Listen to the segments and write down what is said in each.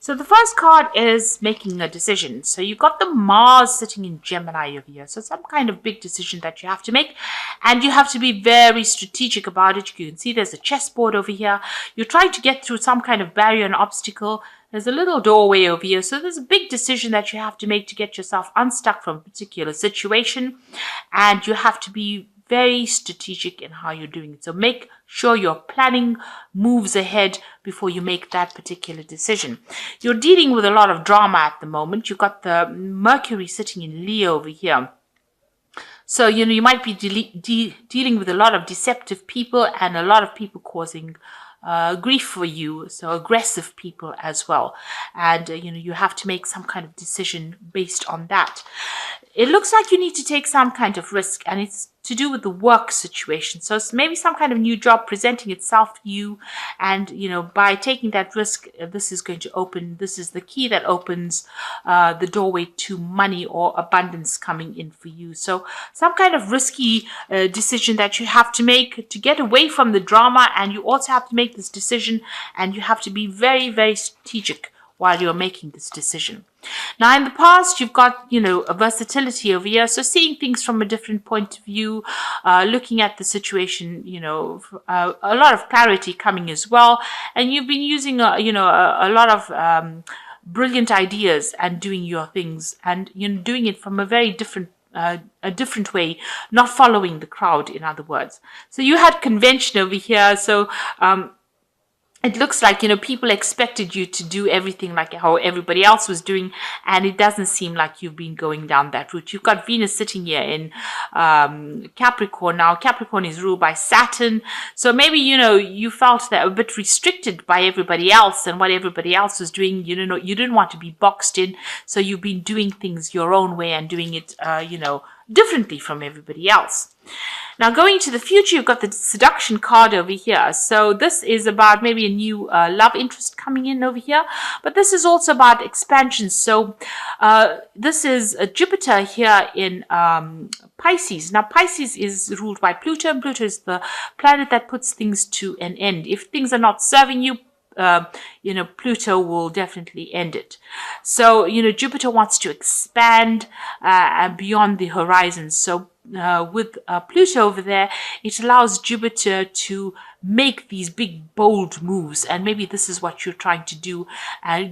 So the first card is making a decision. So you've got the Mars sitting in Gemini over here. So some kind of big decision that you have to make, and you have to be very strategic about it. You can see there's a chessboard over here. You're trying to get through some kind of barrier and obstacle. There's a little doorway over here. So there's a big decision that you have to make to get yourself unstuck from a particular situation. And you have to be very strategic in how you're doing it. So make sure you're planning moves ahead before you make that particular decision. You're dealing with a lot of drama at the moment. You've got the Mercury sitting in Leo over here. So, you might be dealing with a lot of deceptive people and a lot of people causing grief for you, so aggressive people as well. And, you have to make some kind of decision based on that. It looks like you need to take some kind of risk, and it's to do with the work situation. So it's maybe some kind of new job presenting itself to you, and by taking that risk, this is the key that opens the doorway to money or abundance coming in for you. So some kind of risky decision that you have to make to get away from the drama, and you also have to make this decision, and you have to be very, very strategic while you're making this decision. Now, in the past, you've got, a versatility over here. So seeing things from a different point of view, looking at the situation, a lot of clarity coming as well. And you've been using, a lot of brilliant ideas and doing your things, and, doing it from a very different way, not following the crowd, in other words. So you had convention over here. So, it looks like, people expected you to do everything like how everybody else was doing, and it doesn't seem like you've been going down that route. You've got Venus sitting here in Capricorn. Now, Capricorn is ruled by Saturn, so maybe, you felt that a bit restricted by everybody else and what everybody else was doing. You didn't want to be boxed in, so you've been doing things your own way and doing it, differently from everybody else. Now, going to the future, you've got the seduction card over here. So this is about maybe a new love interest coming in over here. But this is also about expansion. So this is Jupiter here in Pisces. Now, Pisces is ruled by Pluto, and Pluto is the planet that puts things to an end. If things are not serving you, Pluto will definitely end it. So, Jupiter wants to expand beyond the horizon. So, with Pluto over there, it allows Jupiter to make these big, bold moves. And maybe this is what you're trying to do,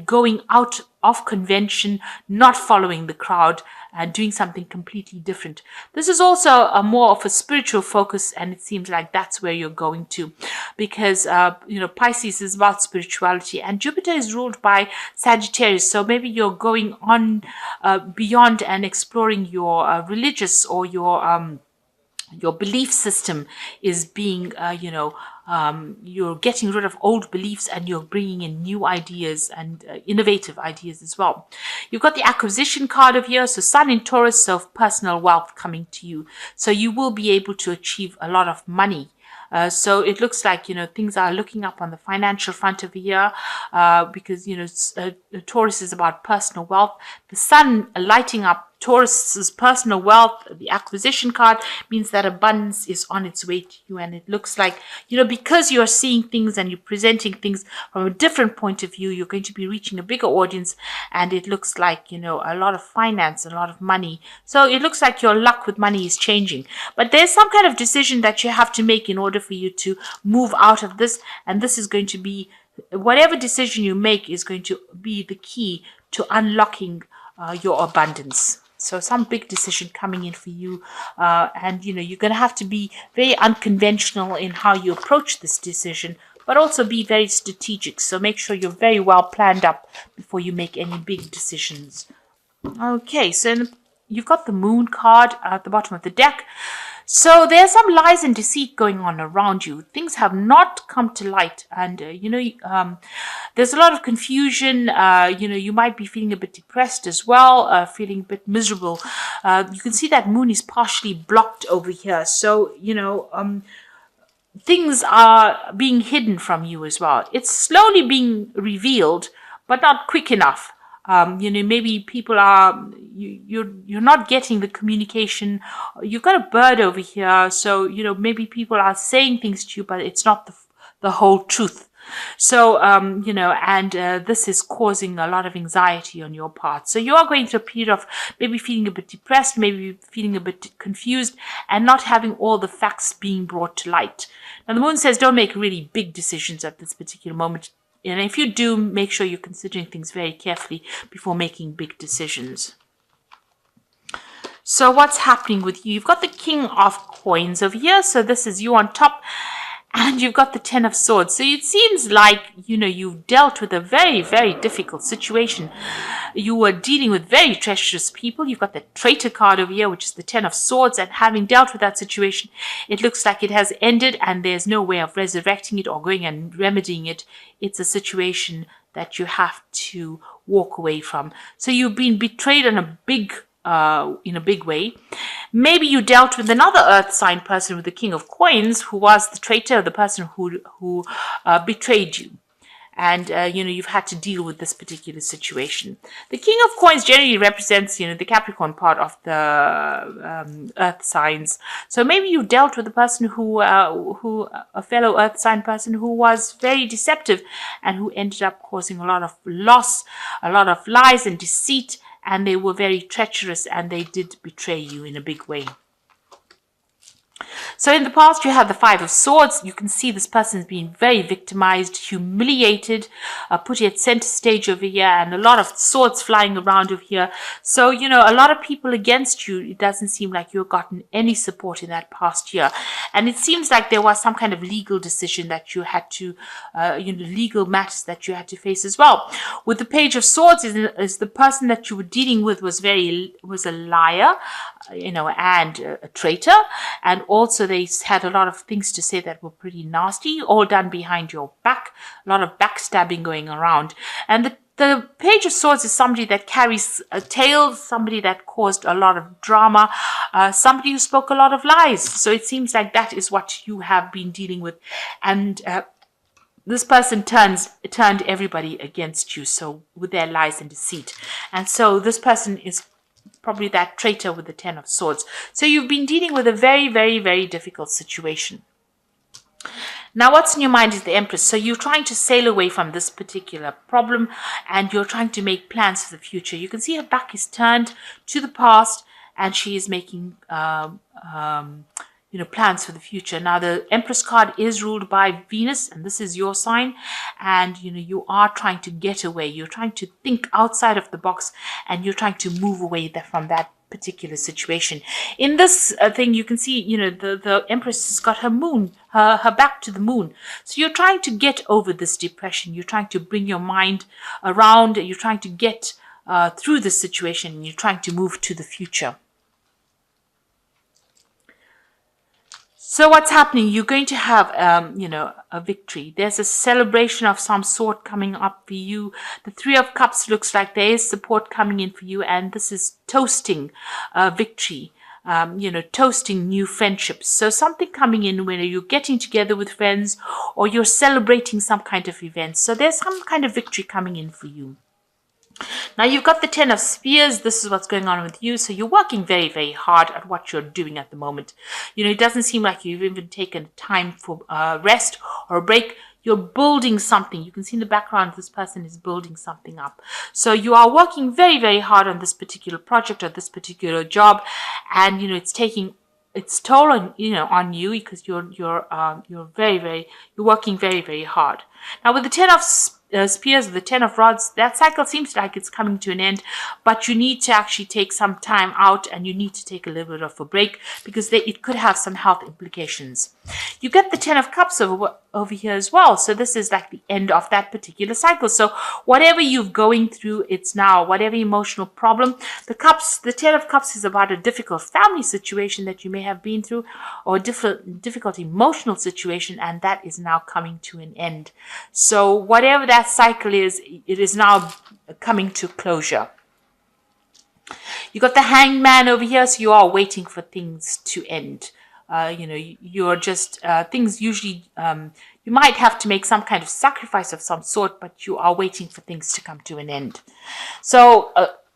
going out of convention, not following the crowd, doing something completely different. This is also a more of a spiritual focus, and it seems like that's where you're going to, because Pisces is about spirituality, and Jupiter is ruled by Sagittarius. So maybe you're going on beyond and exploring your religious or your belief system is being, you're getting rid of old beliefs, and you're bringing in new ideas and innovative ideas as well. You've got the acquisition card of here. So Sun in Taurus, so personal wealth coming to you. So you will be able to achieve a lot of money. So it looks like, things are looking up on the financial front of the year, because, Taurus is about personal wealth. The sun lighting up Taurus's personal wealth, the acquisition card, means that abundance is on its way to you. And it looks like, because you're seeing things and you're presenting things from a different point of view, you're going to be reaching a bigger audience. And it looks like, a lot of finance, a lot of money. So it looks like your luck with money is changing. But there's some kind of decision that you have to make in order for you to move out of this. And this is going to be, whatever decision you make is going to be the key to unlocking your abundance. So some big decision coming in for you. And, you're going to have to be very unconventional in how you approach this decision, but also be very strategic. So make sure you're very well planned up before you make any big decisions. Okay, so you've got the moon card at the bottom of the deck. So there's some lies and deceit going on around you. Things have not come to light, and there's a lot of confusion. You might be feeling a bit depressed as well, feeling a bit miserable. You can see that moon is partially blocked over here. So things are being hidden from you as well. It's slowly being revealed, but not quick enough. Maybe people are, you're not getting the communication. You've got a bird over here. So, maybe people are saying things to you, but it's not the whole truth. So, and this is causing a lot of anxiety on your part. So you are going through a period of maybe feeling a bit depressed, maybe feeling a bit confused, and not having all the facts being brought to light. Now, the moon says don't make really big decisions at this particular moment. And if you do, make sure you're considering things very carefully before making big decisions. So what's happening with you? You've got the King of Coins over here. So this is you on top. And you've got the Ten of Swords. So it seems like, you've dealt with a very, very difficult situation. You were dealing with very treacherous people. You've got the Traitor card over here, which is the Ten of Swords. And having dealt with that situation, it looks like it has ended and there's no way of resurrecting it or going and remedying it. It's a situation that you have to walk away from. So you've been betrayed in a big way. Maybe you dealt with another earth sign person with the King of Coins, who was the traitor, the person who betrayed you. And, you've had to deal with this particular situation. The King of Coins generally represents, the Capricorn part of the earth signs. So maybe you dealt with a person a fellow earth sign person who was very deceptive and who ended up causing a lot of loss, a lot of lies and deceit, and they were very treacherous and they did betray you in a big way. So in the past, you have the Five of Swords. You can see this person's been very victimized, humiliated, put at center stage over here, and a lot of swords flying around over here. So, a lot of people against you. It doesn't seem like you've gotten any support in that past year. And it seems like there was some kind of legal decision that you had to, legal matters that you had to face as well. With the Page of Swords is the person that you were dealing with was a liar, and a traitor, and also they had a lot of things to say that were pretty nasty, all done behind your back, a lot of backstabbing going around. And the Page of Swords is somebody that carries a tale, somebody that caused a lot of drama, somebody who spoke a lot of lies. So it seems like that is what you have been dealing with. And this person turned everybody against you, so with their lies and deceit. And so this person is probably that traitor with the Ten of Swords. So you've been dealing with a very, very, very difficult situation. Now, what's in your mind is the Empress. So you're trying to sail away from this particular problem and you're trying to make plans for the future. You can see her back is turned to the past and she is making plans for the future. Now, the Empress card is ruled by Venus, and this is your sign. And, you are trying to get away. You're trying to think outside of the box, and you're trying to move away from that particular situation. In this thing, you can see, the Empress has got her moon, her back to the moon. So you're trying to get over this depression. You're trying to bring your mind around. You're trying to get through this situation, and you're trying to move to the future. So what's happening? You're going to have, a victory. There's a celebration of some sort coming up for you. The Three of Cups looks like there is support coming in for you, and this is toasting victory. Toasting new friendships. So something coming in where you're getting together with friends or you're celebrating some kind of event. So there's some kind of victory coming in for you. Now, you've got the Ten of Spears. This is what's going on with you. So you're working very, very hard at what you're doing at the moment. It doesn't seem like you've even taken time for rest or a break. You're building something. You can see in the background, this person is building something up. So you are working very, very hard on this particular project or this particular job. And, it's taking its toll on you because you're working very, very hard. Now, with the Ten of Spears, the Ten of Rods, that cycle seems like it's coming to an end, but you need to actually take some time out and you need to take a little bit of a break because it could have some health implications. You get the Ten of Cups over here as well. So this is like the end of that particular cycle. So whatever you're going through, it's now, whatever emotional problem, the Ten of Cups is about a difficult family situation that you may have been through or a difficult emotional situation, and that is now coming to an end. So whatever that cycle is, it is now coming to closure. You got the Hangman over here, so you are waiting for things to end. You're just, things usually, you might have to make some kind of sacrifice of some sort, but you are waiting for things to come to an end. So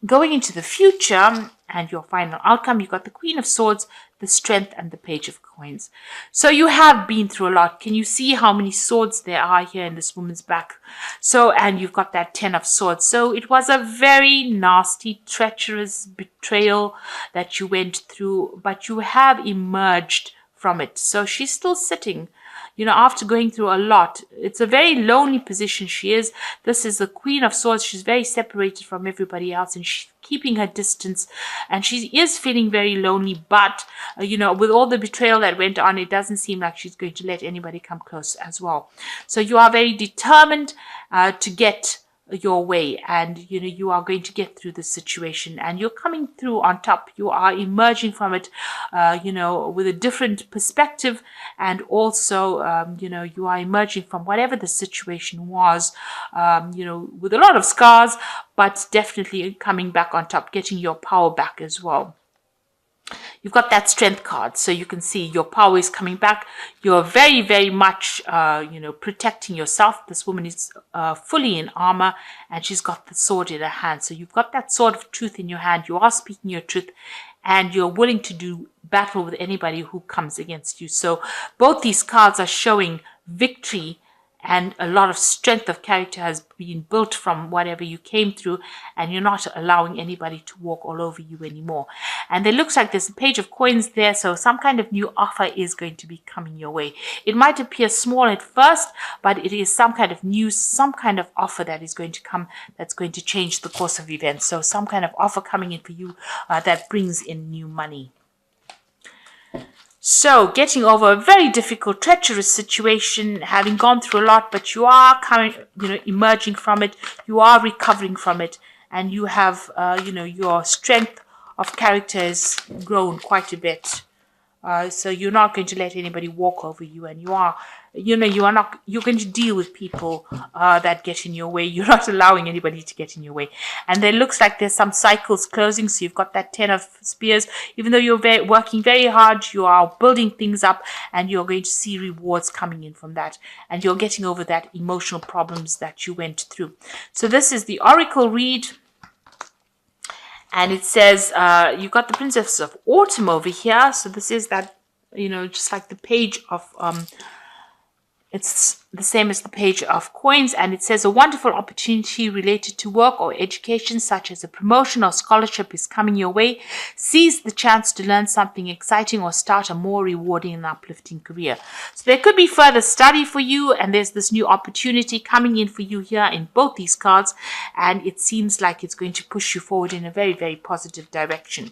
going into the future and your final outcome, you've got the Queen of Swords, the Strength, and the Page of Coins. So you have been through a lot. Can you see how many swords there are here in this woman's back? So, and you've got that 10 of Swords. So it was a very nasty, treacherous betrayal that you went through, but you have emerged from it. So she's still sitting, after going through a lot. It's a very lonely position she is. This is the Queen of Swords. She's very separated from everybody else, and she's keeping her distance, and she is feeling very lonely. But, with all the betrayal that went on, it doesn't seem like she's going to let anybody come close as well. So you are very determined to get your way, and you are going to get through this situation, and you're coming through on top. You are emerging from it with a different perspective, and also you are emerging from whatever the situation was with a lot of scars, but definitely coming back on top, getting your power back as well. You've got that Strength card, so you can see your power is coming back. You're very, very much, protecting yourself. This woman is fully in armor, and she's got the sword in her hand. So you've got that sword of truth in your hand. You are speaking your truth, and you're willing to do battle with anybody who comes against you. So both these cards are showing victory, and a lot of strength of character has been built from whatever you came through, and you're not allowing anybody to walk all over you anymore. And it looks like there's a Page of Coins there, so some kind of new offer is going to be coming your way. It might appear small at first, but it is some kind of news, some kind of offer that is going to come that's going to change the course of events. So some kind of offer coming in for you that brings in new money. So, getting over a very difficult, treacherous situation, having gone through a lot, but you are emerging from it, you are recovering from it, and you have, your strength of character has grown quite a bit. So you're not going to let anybody walk over you, and you're going to deal with people that get in your way. You're not allowing anybody to get in your way. And there looks like there's some cycles closing. So you've got that 10 of Spears. Even though you're working very hard, you are building things up, and you're going to see rewards coming in from that. And you're getting over that emotional problems that you went through. So this is the Oracle read. And it says, you've got the Princess of Autumn over here. So this is that, just like the Page of, it's the same as the Page of Coins. And it says a wonderful opportunity related to work or education, such as a promotion or scholarship, is coming your way. Seize the chance to learn something exciting or start a more rewarding and uplifting career. So there could be further study for you, and there's this new opportunity coming in for you here in both these cards, and it seems like it's going to push you forward in a very, very positive direction.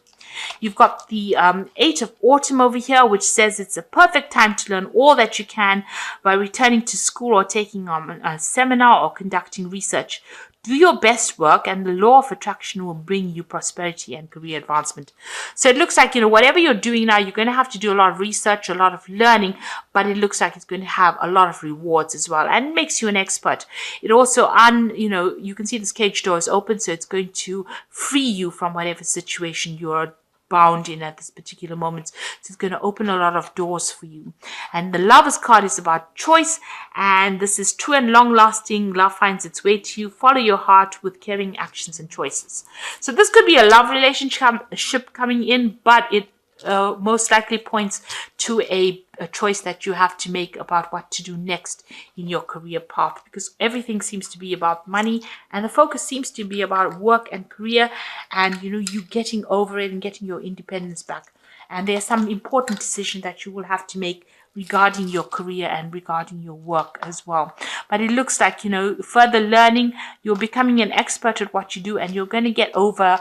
You've got the 8 of Autumn over here, which says it's a perfect time to learn all that you can by returning to school or taking on a seminar or conducting research. Do your best work, and the law of attraction will bring you prosperity and career advancement. So it looks like, whatever you're doing now, you're going to have to do a lot of research, a lot of learning, but it looks like it's going to have a lot of rewards as well, and makes you an expert. It also, you can see this cage door is open, so it's going to free you from whatever situation you're bound in at this particular moment. So it's going to open a lot of doors for you. And the Lover's card is about choice, and this is true and long-lasting. Love finds its way to you. Follow your heart with caring actions and choices. So this could be a love relationship coming in, but it most likely points to a choice that you have to make about what to do next in your career path, because everything seems to be about money, and the focus seems to be about work and career, and you getting over it and getting your independence back. And there's some important decision that you will have to make regarding your career and regarding your work as well. But it looks like, further learning, you're becoming an expert at what you do, and you're going to get over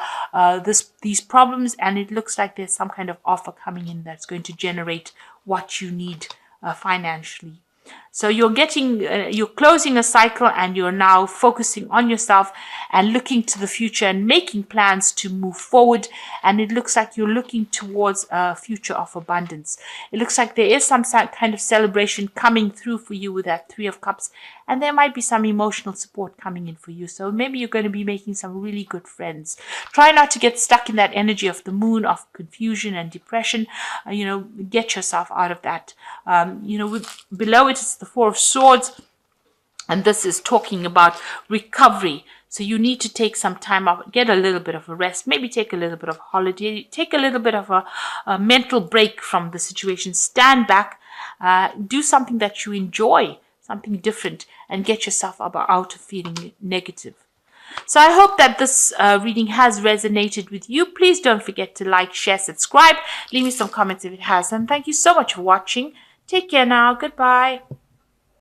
these problems. And it looks like there's some kind of offer coming in that's going to generate what you need financially. So you're closing a cycle, and you're now focusing on yourself and looking to the future and making plans to move forward. And it looks like you're looking towards a future of abundance. It looks like there is some kind of celebration coming through for you with that 3 of Cups, and there might be some emotional support coming in for you. So maybe you're going to be making some really good friends. Try not to get stuck in that energy of the moon, of confusion and depression. Get yourself out of that. Below it is the 4 of Swords, and this is talking about recovery. So you need to take some time off, get a little bit of a rest, maybe take a little bit of a holiday, take a little bit of a mental break from the situation, stand back, do something that you enjoy, something different, and get yourself out of feeling negative. So I hope that this reading has resonated with you. Please don't forget to like, share, subscribe. Leave me some comments if it has. And thank you so much for watching. Take care now. Goodbye.